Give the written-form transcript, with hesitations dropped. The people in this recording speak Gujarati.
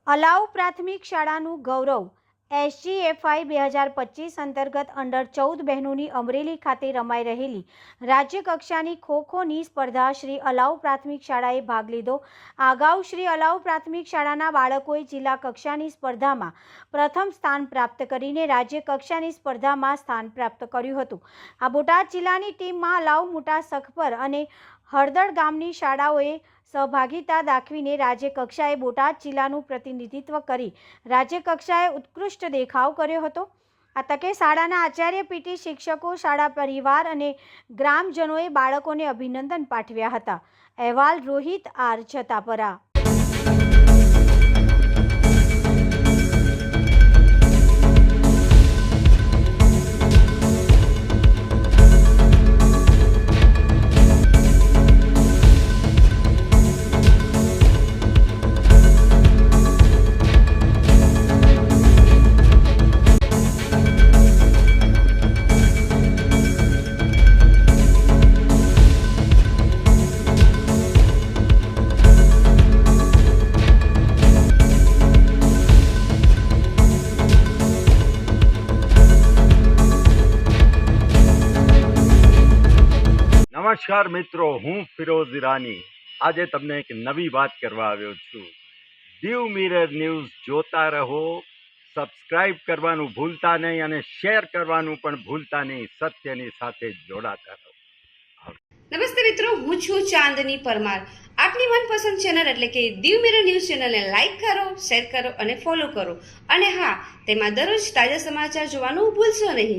અલાઉ પ્રાથમિક શાળાનું ગૌરવ SGFI 2025 અંતર્ગત અંડર 14 બહેનોની અમરેલી ખાતે રમાઈ રહેલી રાજ્યકક્ષાની ખોખોની સ્પર્ધા શ્રી અલાઉ પ્રાથમિક શાળાએ ભાગ લીધો। અગાઉ શ્રી અલાઉ પ્રાથમિક શાળાના બાળકોએ જિલ્લા કક્ષાની સ્પર્ધામાં પ્રથમ સ્થાન પ્રાપ્ત કરીને રાજ્ય કક્ષાની સ્પર્ધામાં સ્થાન પ્રાપ્ત કર્યું હતું। આ બોટાદ જિલ્લાની ટીમમાં અલાઉ મોટા સખપર અને હળદળ ગામની શાળાઓએ સહભાગિતા દાખવીને રાજ્ય કક્ષાએ બોટાદ જિલ્લાનું પ્રતિનિધિત્વ કરી રાજ્ય કક્ષાએ ઉત્કૃષ્ટ દેખાવ કર્યો હતો। આ તકે શાળાના આચાર્ય, પીટી શિક્ષકો, શાળા પરિવાર અને ગ્રામજનોએ બાળકોને અભિનંદન પાઠવ્યા હતા। અહેવાલ રોહિત આર છતાપરા। નમસ્કાર મિત્રો, હું ફિરોઝ ઈરાની આજે તમને એક નવી વાત કરવા આવ્યો છું। દીવ મિરર ન્યૂઝ જોતા રહો, સબસ્ક્રાઇબ કરવાનું ભૂલતા નહીં અને શેર કરવાનું પણ ભૂલતા નહીં। સત્યની સાથે જોડાતા રહો। નમસ્તે મિત્રો, હું છું ચાંદની પરમાર। આપની મનપસંદ ચેનલ એટલે કે દીવ મિરર ન્યૂઝ ચેનલને લાઈક કરો, શેર કરો અને ફોલો કરો। અને હા, તેમાં દરરોજ તાજા સમાચાર જોવાનું ભૂલશો નહીં।